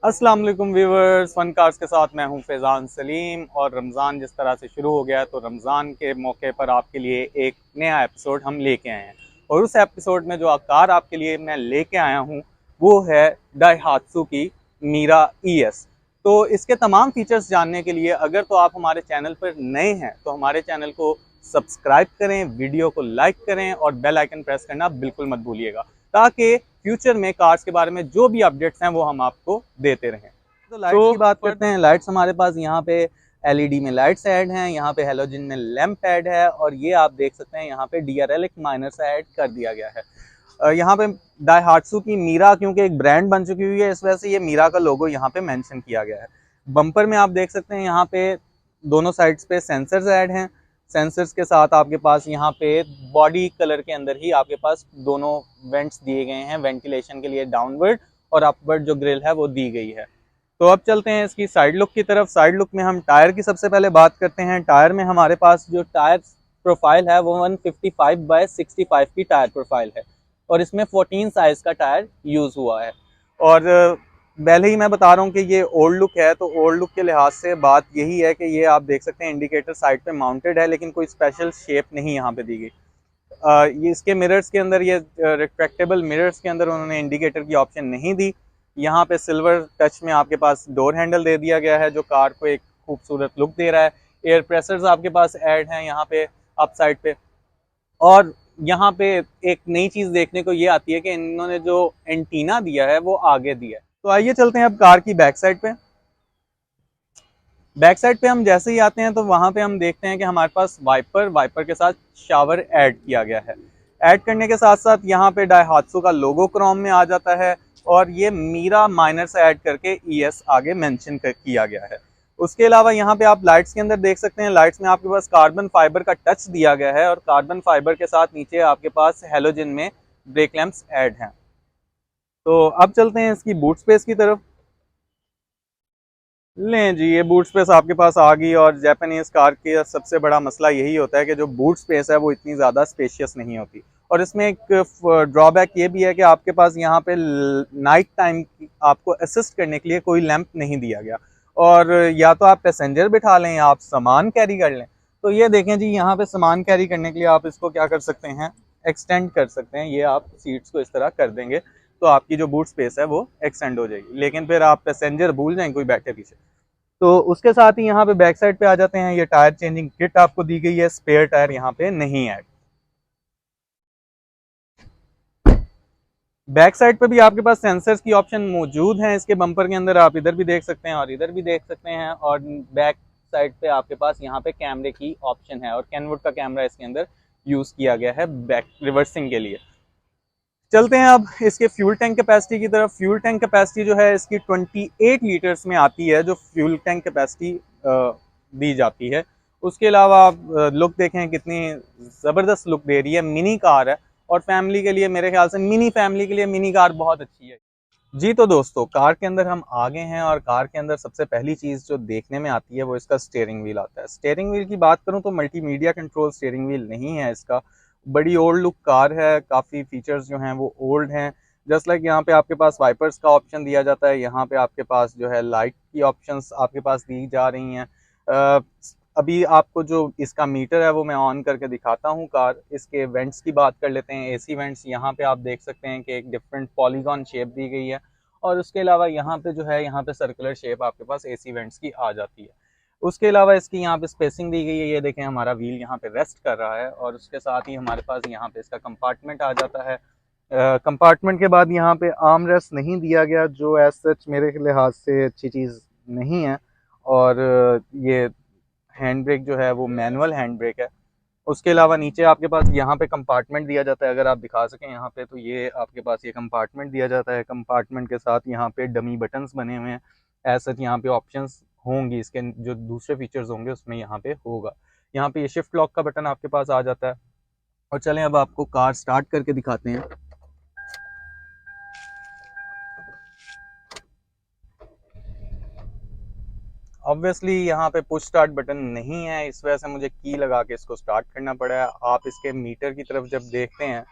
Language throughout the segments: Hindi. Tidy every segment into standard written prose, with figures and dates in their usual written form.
अस्सलाम वालेकुम व्यूवर्स, फन कार्स के साथ मैं हूं फैज़ान सलीम। और रमज़ान जिस तरह से शुरू हो गया है तो रमज़ान के मौके पर आपके लिए एक नया एपिसोड हम लेके आए हैं। और उस एपिसोड में जो कार आपके लिए मैं लेके आया हूं वो है डाइहात्सू की मीरा ES। तो इसके तमाम फीचर्स जानने के लिए अगर तो आप हमारे चैनल पर नए हैं तो हमारे चैनल को सब्सक्राइब करें, वीडियो को लाइक करें और बेल आइकन प्रेस करना बिल्कुल मत भूलिएगा, ताकि फ्यूचर में कार्स के बारे में जो भी अपडेट्स हैं वो हम आपको देते रहें। तो लाइट्स की बात करते हैं। लाइट्स हमारे पास यहाँ पे LED में लाइट्स ऐड हैं, यहाँ पे हेलोजन में लैंप ऐड है, और ये आप देख सकते हैं यहाँ पे DRL एक माइनर सा ऐड कर दिया गया है। यहाँ पे डाइहात्सू की मीरा क्योंकि एक ब्रांड बन चुकी हुई है, इस वजह से ये मीरा का लोगो यहाँ पे मेंशन किया गया है। बम्पर में आप देख सकते हैं यहाँ पे दोनों साइड्स पे सेंसर्स ऐड हैं। सेंसर्स के साथ आपके पास यहाँ पे बॉडी कलर के अंदर ही आपके पास दोनों वेंट्स दिए गए हैं, वेंटिलेशन के लिए डाउनवर्ड और अपवर्ड जो ग्रिल है वो दी गई है। तो अब चलते हैं इसकी साइड लुक की तरफ। साइड लुक में हम टायर की सबसे पहले बात करते हैं। टायर में हमारे पास जो टायर प्रोफाइल है वो 155/65 की टायर प्रोफाइल है, और इसमें 14 साइज का टायर यूज हुआ है। और पहले ही मैं बता रहा हूँ कि ये ओल्ड लुक है, तो ओल्ड लुक के लिहाज से बात यही है कि ये आप देख सकते हैं इंडिकेटर साइड पे माउंटेड है, लेकिन कोई स्पेशल शेप नहीं यहाँ पे दी गई। ये इसके मिरर्स के अंदर, ये रिट्रैक्टेबल मिरर्स के अंदर उन्होंने इंडिकेटर की ऑप्शन नहीं दी। यहाँ पे सिल्वर टच में आपके पास डोर हैंडल दे दिया गया है जो कार को एक खूबसूरत लुक दे रहा है। एयर प्रेशर्स आपके पास ऐड हैं यहाँ पे अप साइड पे। और यहाँ पे एक नई चीज देखने को ये आती है कि इन्होंने जो एंटीना दिया है वो आगे दिया है। तो आइए चलते हैं अब कार की बैक साइड पे। बैक साइड पे हम जैसे ही आते हैं तो वहां पे हम देखते हैं कि हमारे पास वाइपर के साथ शावर ऐड किया गया है। ऐड करने के साथ साथ यहाँ पे डाइहात्सू का लोगो क्रोम में आ जाता है, और ये मीरा माइनर से ऐड करके ES आगे मेंशन किया गया है। उसके अलावा यहाँ पे आप लाइट्स के अंदर देख सकते हैं, लाइट्स में आपके पास कार्बन फाइबर का टच दिया गया है, और कार्बन फाइबर के साथ नीचे आपके पास हेलोजन में ब्रेक लैंप्स ऐड हैं। तो अब चलते हैं इसकी बूट स्पेस की तरफ। लें जी, ये बूट स्पेस आपके पास आ गई। और जापानीज कार के सबसे बड़ा मसला यही होता है कि जो बूट स्पेस है वो इतनी ज़्यादा स्पेशियस नहीं होती। और इसमें एक ड्रॉबैक ये भी है कि आपके पास यहाँ पे नाइट टाइम आपको असिस्ट करने के लिए कोई लैंप नहीं दिया गया, और या तो आप पैसेंजर बिठा लें या आप सामान कैरी कर लें। तो ये देखें जी, यहाँ पे सामान कैरी करने के लिए आप इसको क्या कर सकते हैं, एक्सटेंड कर सकते हैं। ये आप सीट्स को इस तरह कर देंगे तो आपकी जो बूट स्पेस है वो एक्सटेंड हो जाएगी। लेकिन फिर आप पैसेंजर भूल जाएं कोई बैठे पीछे। तो उसके साथ ही यहाँ पे बैक साइड पे आ जाते हैं। ये टायर चेंजिंग किट आपको दी गई है, स्पेयर टायर यहाँ पे नहीं है। बैक साइड पे भी आपके पास सेंसर्स की ऑप्शन मौजूद हैं इसके बम्पर के अंदर, आप इधर भी देख सकते हैं और इधर भी देख सकते हैं। और बैक साइड पे आपके पास यहाँ पे कैमरे की ऑप्शन है, और कैनवुड का कैमरा इसके अंदर यूज किया गया है बैक रिवर्सिंग के लिए। चलते हैं अब इसके फ्यूल टैंक कैपेसिटी की तरफ। फ्यूल टैंक कैपेसिटी जो है इसकी 28 लीटर्स में आती है, जो फ्यूल टैंक कैपेसिटी दी जाती है। उसके अलावा आप लुक देखें कितनी ज़बरदस्त लुक दे रही है। मिनी कार है, और फैमिली के लिए, मेरे ख्याल से मिनी फैमिली के लिए मिनी कार बहुत अच्छी है। जी तो दोस्तों, कार के अंदर हम आ गए हैं, और कार के अंदर सबसे पहली चीज़ जो देखने में आती है वो इसका स्टीयरिंग व्हील आता है। स्टीयरिंग व्हील की बात करूं तो मल्टीमीडिया कंट्रोल स्टीयरिंग व्हील नहीं है इसका। बड़ी ओल्ड लुक कार है, काफ़ी फीचर्स जो हैं वो ओल्ड हैं। जस्ट लाइक यहाँ पे आपके पास वाइपर्स का ऑप्शन दिया जाता है, यहाँ पे आपके पास जो है लाइट की ऑप्शंस आपके पास दी जा रही हैं। अभी आपको जो इसका मीटर है वो मैं ऑन करके दिखाता हूँ कार। इसके वेंट्स की बात कर लेते हैं। AC वेंट्स यहाँ पे आप देख सकते हैं कि एक डिफरेंट पॉलीगॉन शेप दी गई है, और उसके अलावा यहाँ पे जो है, यहाँ पे सर्कुलर शेप आपके पास AC वेंट्स की आ जाती है। उसके अलावा इसकी यहाँ पे स्पेसिंग दी गई है, ये देखें हमारा व्हील यहाँ पे रेस्ट कर रहा है, और उसके साथ ही हमारे पास यहाँ पे इसका कंपार्टमेंट आ जाता है। कंपार्टमेंट के बाद यहाँ पे आर्म रेस्ट नहीं दिया गया, जो एज सच मेरे लिहाज से अच्छी चीज़ नहीं है। और ये हैंड ब्रेक जो है वो मैनुअल हैंड ब्रेक है। उसके अलावा नीचे आपके पास यहाँ पे कंपार्टमेंट दिया जाता है, अगर आप दिखा सकें यहाँ पे, तो ये आपके पास ये कंपार्टमेंट दिया जाता है। कंपार्टमेंट के साथ यहाँ पे डमी बटन्स बने हुए हैं। एज सच यहाँ पे ऑप्शंस होंगी, इसके जो दूसरे फीचर्स होंगे उसमें यहाँ पे होगा। यहाँ पे ये शिफ्ट लॉक का बटन आपके पास आ जाता है। और चलें अब आपको कार स्टार्ट करके दिखाते हैं। ऑब्वियसली यहाँ पे पुश स्टार्ट बटन नहीं है, इस वजह से मुझे की लगा के इसको स्टार्ट करना पड़ा है। आप इसके मीटर की तरफ जब देखते हैं,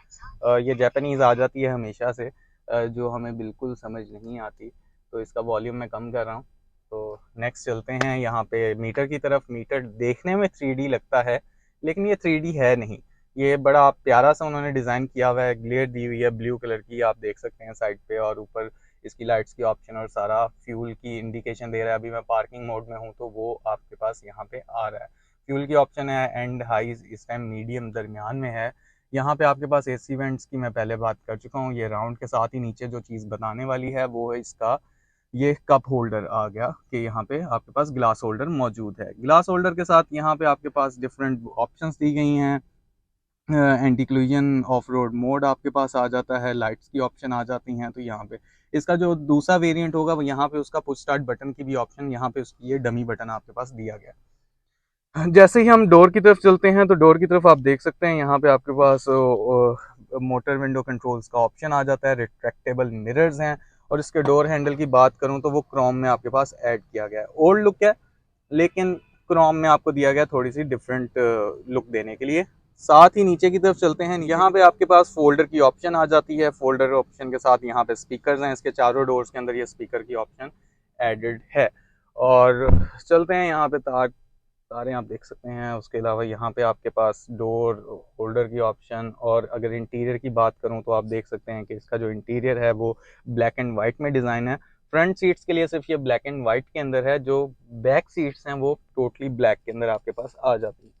ये जापानीज आ जाती है हमेशा से, जो हमें बिल्कुल समझ नहीं आती। तो इसका वॉल्यूम मैं कम कर रहा हूँ। तो नेक्स्ट चलते हैं यहाँ पे मीटर की तरफ। मीटर देखने में 3D लगता है, लेकिन ये 3D है नहीं। ये बड़ा प्यारा सा उन्होंने डिज़ाइन किया हुआ है, ग्लेयर दी हुई है ब्लू कलर की, आप देख सकते हैं साइड पे, और ऊपर इसकी लाइट्स की ऑप्शन और सारा फ्यूल की इंडिकेशन दे रहा है। अभी मैं पार्किंग मोड में हूँ तो वो आपके पास यहाँ पे आ रहा है। फ्यूल की ऑप्शन है एंड हाई, इस टाइम मीडियम दरमियान में है। यहाँ पे आपके पास एसी वेंट्स की मैं पहले बात कर चुका हूँ। ये राउंड के साथ ही नीचे जो चीज़ बताने वाली है वो है इसका ये कप होल्डर आ गया, कि यहाँ पे आपके पास ग्लास होल्डर मौजूद है। ग्लास होल्डर के साथ यहाँ पे आपके पास डिफरेंट ऑप्शंस दी गई हैं। एंटी क्लूजन ऑफ रोड मोड आपके पास आ जाता है, लाइट्स की ऑप्शन आ जाती हैं। तो यहाँ पे इसका जो दूसरा वेरिएंट होगा वो यहाँ पे उसका पुश स्टार्ट बटन की भी ऑप्शन, यहाँ पे उसकी ये डमी बटन आपके पास दिया गया। जैसे ही हम डोर की तरफ चलते हैं तो डोर की तरफ आप देख सकते हैं यहाँ पे आपके पास मोटर विंडो कंट्रोल्स का ऑप्शन आ जाता है, रिट्रैक्टेबल मिरर्स हैं, और इसके डोर हैंडल की बात करूँ तो वो क्रोम में आपके पास ऐड किया गया है। ओल्ड लुक है, लेकिन क्रोम में आपको दिया गया थोड़ी सी डिफरेंट लुक देने के लिए। साथ ही नीचे की तरफ चलते हैं, यहाँ पे आपके पास फोल्डर की ऑप्शन आ जाती है। फोल्डर ऑप्शन के साथ यहाँ पे स्पीकर्स हैं, इसके चारों डोर्स के अंदर ये स्पीकर की ऑप्शन एडेड है। और चलते हैं यहाँ पे तारे आप देख सकते हैं। उसके अलावा यहाँ पे आपके पास डोर होल्डर की ऑप्शन, और अगर इंटीरियर की बात करूँ तो आप देख सकते हैं कि इसका जो इंटीरियर है वो ब्लैक एंड वाइट में डिज़ाइन है। फ्रंट सीट्स के लिए सिर्फ ये ब्लैक एंड वाइट के अंदर है, जो बैक सीट्स हैं वो टोटली ब्लैक के अंदर आपके पास आ जाती है।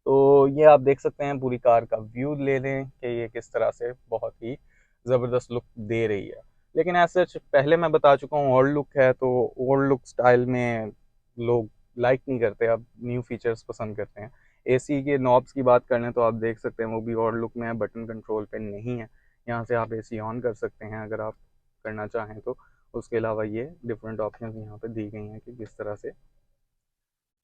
तो ये आप देख सकते हैं, पूरी कार का व्यू ले लें कि ये किस तरह से बहुत ही ज़बरदस्त लुक दे रही है। लेकिन ऐसे पहले मैं बता चुका हूँ ओल्ड लुक है, तो ओल्ड लुक स्टाइल में लोग लाइक नहीं करते, अब न्यू फीचर्स पसंद करते हैं। एसी के नॉब्स की बात कर लें तो आप देख सकते हैं वो भी ओल्ड लुक में है, बटन कंट्रोल पे नहीं है। यहाँ से आप एसी ऑन कर सकते हैं अगर आप करना चाहें तो। उसके अलावा ये डिफरेंट ऑप्शंस यहाँ पे दी गई हैं कि किस तरह से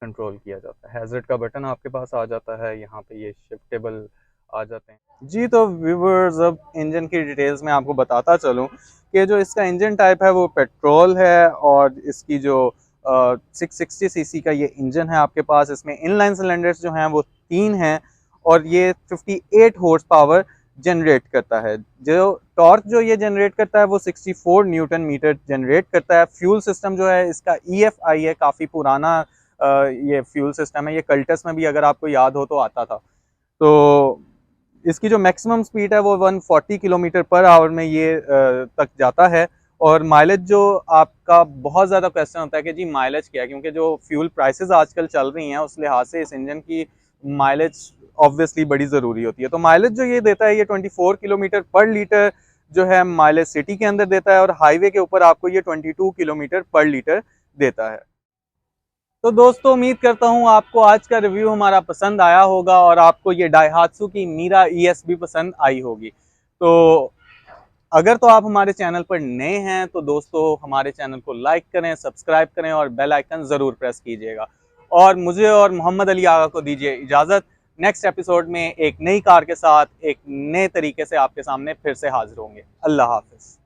कंट्रोल किया जाता है। हैजर्ड का बटन आपके पास आ जाता है, यहाँ पे ये शिफ्टेबल आ जाते हैं जी। तो व्यूवर्स, अब इंजन की डिटेल्स में आपको बताता चलूँ कि जो इसका इंजन टाइप है वो पेट्रोल है, और इसकी जो 660 सीसी का ये इंजन है आपके पास। इसमें इनलाइन सिलेंडर्स जो हैं वो 3 हैं, और ये 58 हॉर्स पावर जनरेट करता है। जो टॉर्क जो ये जनरेट करता है वो 64 न्यूटन मीटर जनरेट करता है। फ्यूल सिस्टम जो है इसका EFI है, काफ़ी पुराना ये फ्यूल सिस्टम है। ये कल्टस में भी अगर आपको याद हो तो आता था। तो इसकी जो मैक्सिमम स्पीड है वो 140 किलोमीटर पर आवर में ये तक जाता है। और माइलेज जो आपका बहुत ज़्यादा क्वेश्चन होता है कि जी माइलेज क्या है, क्योंकि जो फ्यूल प्राइसेस आजकल चल रही हैं उस लिहाज से इस इंजन की माइलेज ऑब्वियसली बड़ी ज़रूरी होती है। तो माइलेज जो ये देता है ये 24 किलोमीटर पर लीटर जो है माइलेज सिटी के अंदर देता है, और हाईवे के ऊपर आपको ये 22 किलोमीटर पर लीटर देता है। तो दोस्तों, उम्मीद करता हूँ आपको आज का रिव्यू हमारा पसंद आया होगा, और आपको ये डाइहात्सू की मीरा ES भी पसंद आई होगी। तो अगर तो आप हमारे चैनल पर नए हैं तो दोस्तों हमारे चैनल को लाइक करें, सब्सक्राइब करें और बेल आइकन ज़रूर प्रेस कीजिएगा। और मुझे और मोहम्मद अली आगा को दीजिए इजाज़त। नेक्स्ट एपिसोड में एक नई कार के साथ एक नए तरीके से आपके सामने फिर से हाजिर होंगे। अल्लाह हाफिज़।